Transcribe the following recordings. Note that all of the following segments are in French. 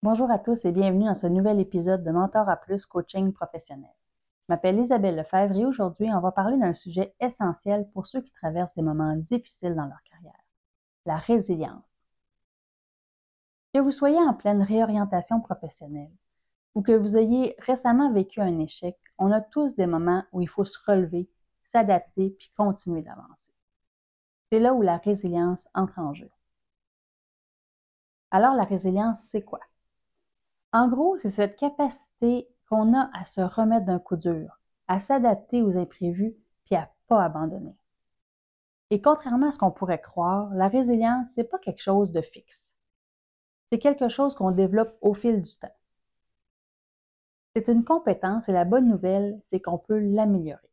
Bonjour à tous et bienvenue dans ce nouvel épisode de Mentor à Plus Coaching Professionnel. Je m'appelle Isabelle Lefebvre et aujourd'hui, on va parler d'un sujet essentiel pour ceux qui traversent des moments difficiles dans leur carrière, la résilience. Que vous soyez en pleine réorientation professionnelle ou que vous ayez récemment vécu un échec, on a tous des moments où il faut se relever, s'adapter puis continuer d'avancer. C'est là où la résilience entre en jeu. Alors, la résilience, c'est quoi? En gros, c'est cette capacité qu'on a à se remettre d'un coup dur, à s'adapter aux imprévus, puis à pas abandonner. Et contrairement à ce qu'on pourrait croire, la résilience, c'est pas quelque chose de fixe. C'est quelque chose qu'on développe au fil du temps. C'est une compétence et la bonne nouvelle, c'est qu'on peut l'améliorer.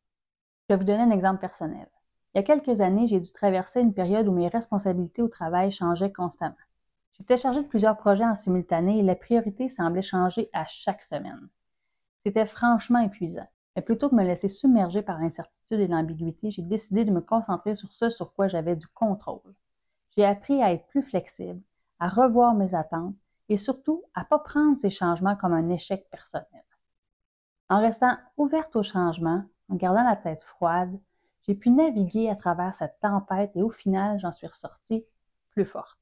Je vais vous donner un exemple personnel. Il y a quelques années, j'ai dû traverser une période où mes responsabilités au travail changeaient constamment. J'étais chargée de plusieurs projets en simultané et la priorité semblait changer à chaque semaine. C'était franchement épuisant. Mais plutôt que de me laisser submerger par l'incertitude et l'ambiguïté, j'ai décidé de me concentrer sur ce sur quoi j'avais du contrôle. J'ai appris à être plus flexible, à revoir mes attentes et surtout à ne pas prendre ces changements comme un échec personnel. En restant ouverte au changement, en gardant la tête froide, j'ai pu naviguer à travers cette tempête et au final, j'en suis ressortie plus forte.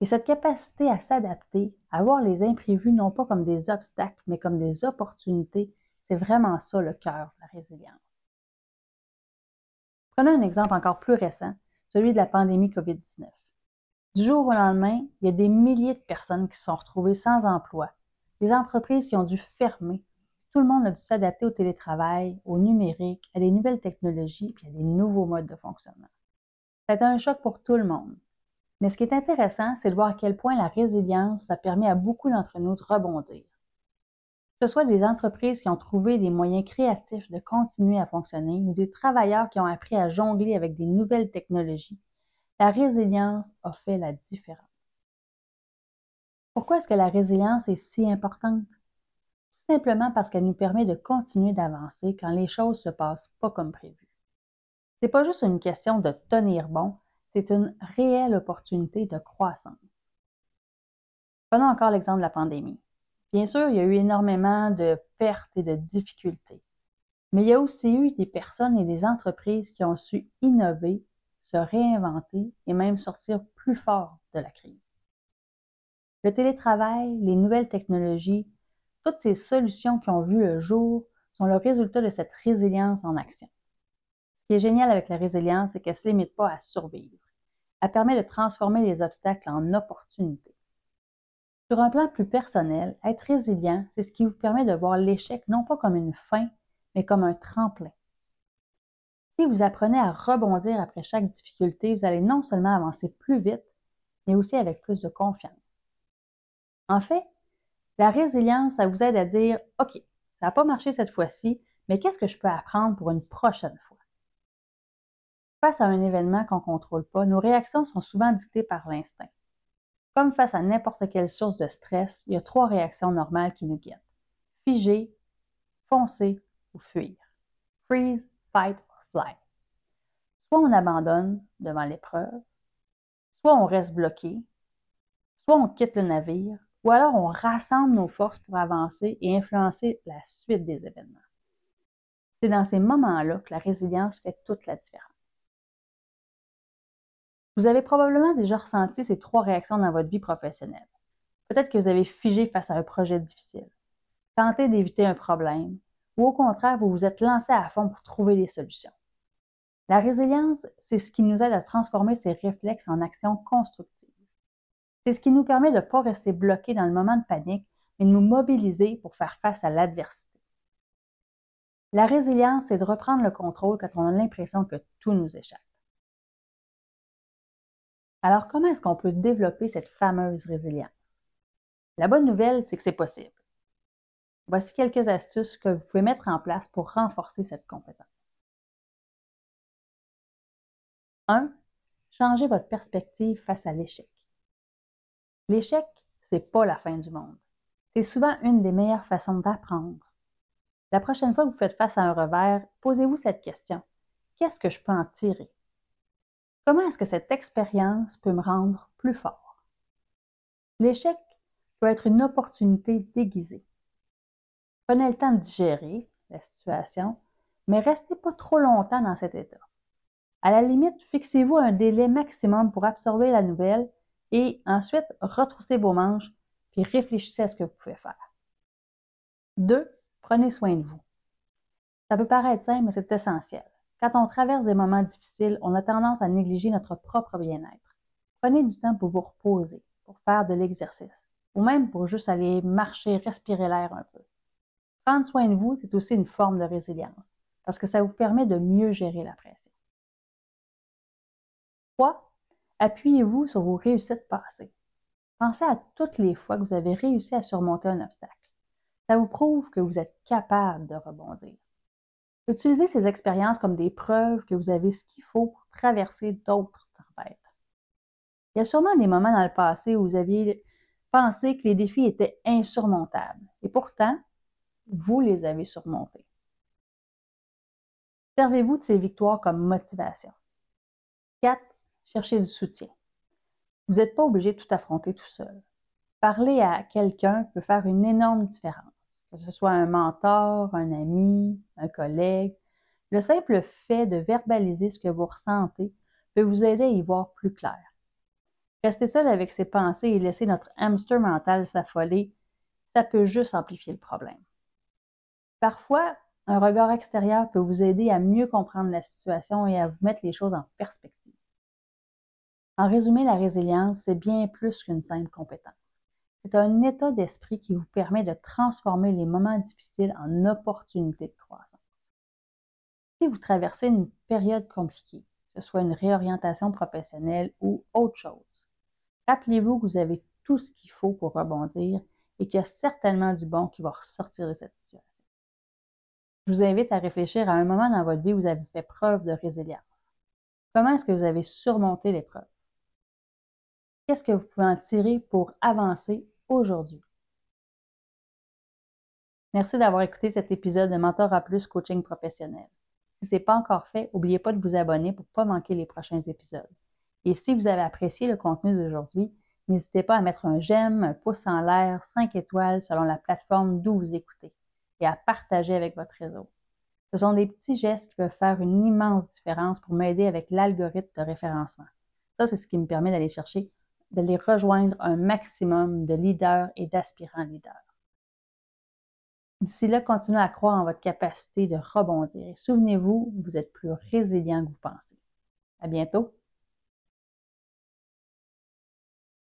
Et cette capacité à s'adapter, à voir les imprévus non pas comme des obstacles, mais comme des opportunités, c'est vraiment ça le cœur de la résilience. Prenons un exemple encore plus récent, celui de la pandémie COVID-19. Du jour au lendemain, il y a des milliers de personnes qui se sont retrouvées sans emploi, des entreprises qui ont dû fermer. Tout le monde a dû s'adapter au télétravail, au numérique, à des nouvelles technologies, puis à des nouveaux modes de fonctionnement. Ça a été un choc pour tout le monde. Mais ce qui est intéressant, c'est de voir à quel point la résilience, ça permet à beaucoup d'entre nous de rebondir. Que ce soit des entreprises qui ont trouvé des moyens créatifs de continuer à fonctionner ou des travailleurs qui ont appris à jongler avec des nouvelles technologies, la résilience a fait la différence. Pourquoi est-ce que la résilience est si importante? Tout simplement parce qu'elle nous permet de continuer d'avancer quand les choses se passent pas comme prévu. C'est pas juste une question de tenir bon, c'est une réelle opportunité de croissance. Prenons encore l'exemple de la pandémie. Bien sûr, il y a eu énormément de pertes et de difficultés, mais il y a aussi eu des personnes et des entreprises qui ont su innover, se réinventer et même sortir plus fort de la crise. Le télétravail, les nouvelles technologies, toutes ces solutions qui ont vu le jour sont le résultat de cette résilience en action. Ce qui est génial avec la résilience, c'est qu'elle ne se limite pas à survivre. Elle permet de transformer les obstacles en opportunités. Sur un plan plus personnel, être résilient, c'est ce qui vous permet de voir l'échec non pas comme une fin, mais comme un tremplin. Si vous apprenez à rebondir après chaque difficulté, vous allez non seulement avancer plus vite, mais aussi avec plus de confiance. En fait, la résilience, ça vous aide à dire, OK, ça n'a pas marché cette fois-ci, mais qu'est-ce que je peux apprendre pour une prochaine fois? Face à un événement qu'on ne contrôle pas, nos réactions sont souvent dictées par l'instinct. Comme face à n'importe quelle source de stress, il y a 3 réactions normales qui nous guident. Figer, foncer ou fuir. Freeze, fight or fly. Soit on abandonne devant l'épreuve, soit on reste bloqué, soit on quitte le navire, ou alors on rassemble nos forces pour avancer et influencer la suite des événements. C'est dans ces moments-là que la résilience fait toute la différence. Vous avez probablement déjà ressenti ces 3 réactions dans votre vie professionnelle. Peut-être que vous avez figé face à un projet difficile, tenté d'éviter un problème, ou au contraire, vous vous êtes lancé à fond pour trouver des solutions. La résilience, c'est ce qui nous aide à transformer ces réflexes en actions constructives. C'est ce qui nous permet de ne pas rester bloqués dans le moment de panique, mais de nous mobiliser pour faire face à l'adversité. La résilience, c'est de reprendre le contrôle quand on a l'impression que tout nous échappe. Alors, comment est-ce qu'on peut développer cette fameuse résilience? La bonne nouvelle, c'est que c'est possible. Voici quelques astuces que vous pouvez mettre en place pour renforcer cette compétence. 1. Changez votre perspective face à l'échec. L'échec, c'est pas la fin du monde. C'est souvent une des meilleures façons d'apprendre. La prochaine fois que vous faites face à un revers, posez-vous cette question. Qu'est-ce que je peux en tirer? Comment est-ce que cette expérience peut me rendre plus fort? L'échec peut être une opportunité déguisée. Prenez le temps de digérer la situation, mais restez pas trop longtemps dans cet état. À la limite, fixez-vous un délai maximum pour absorber la nouvelle et ensuite retroussez vos manches puis réfléchissez à ce que vous pouvez faire. 2. Prenez soin de vous. Ça peut paraître simple, mais c'est essentiel. Quand on traverse des moments difficiles, on a tendance à négliger notre propre bien-être. Prenez du temps pour vous reposer, pour faire de l'exercice, ou même pour juste aller marcher, respirer l'air un peu. Prendre soin de vous, c'est aussi une forme de résilience, parce que ça vous permet de mieux gérer la pression. 3. Appuyez-vous sur vos réussites passées. Pensez à toutes les fois que vous avez réussi à surmonter un obstacle. Ça vous prouve que vous êtes capable de rebondir. Utilisez ces expériences comme des preuves que vous avez ce qu'il faut pour traverser d'autres tempêtes. Il y a sûrement des moments dans le passé où vous aviez pensé que les défis étaient insurmontables, et pourtant, vous les avez surmontés. Servez-vous de ces victoires comme motivation. 4. Cherchez du soutien. Vous n'êtes pas obligé de tout affronter tout seul. Parler à quelqu'un peut faire une énorme différence, que ce soit un mentor, un ami, un collègue. Le simple fait de verbaliser ce que vous ressentez peut vous aider à y voir plus clair. Rester seul avec ses pensées et laisser notre hamster mental s'affoler, ça peut juste amplifier le problème. Parfois, un regard extérieur peut vous aider à mieux comprendre la situation et à vous mettre les choses en perspective. En résumé, la résilience, c'est bien plus qu'une simple compétence. C'est un état d'esprit qui vous permet de transformer les moments difficiles en opportunités de croissance. Si vous traversez une période compliquée, que ce soit une réorientation professionnelle ou autre chose, rappelez-vous que vous avez tout ce qu'il faut pour rebondir et qu'il y a certainement du bon qui va ressortir de cette situation. Je vous invite à réfléchir à un moment dans votre vie où vous avez fait preuve de résilience. Comment est-ce que vous avez surmonté l'épreuve? Qu'est-ce que vous pouvez en tirer pour avancer aujourd'hui? Merci d'avoir écouté cet épisode de Mentorat Plus Coaching Professionnel. Si ce n'est pas encore fait, n'oubliez pas de vous abonner pour ne pas manquer les prochains épisodes. Et si vous avez apprécié le contenu d'aujourd'hui, n'hésitez pas à mettre un j'aime, un pouce en l'air, 5 étoiles selon la plateforme d'où vous écoutez et à partager avec votre réseau. Ce sont des petits gestes qui peuvent faire une immense différence pour m'aider avec l'algorithme de référencement. Ça, c'est ce qui me permet d'aller rejoindre un maximum de leaders et d'aspirants leaders. D'ici là, continuez à croire en votre capacité de rebondir. Et souvenez-vous, vous êtes plus résilient que vous pensez. À bientôt!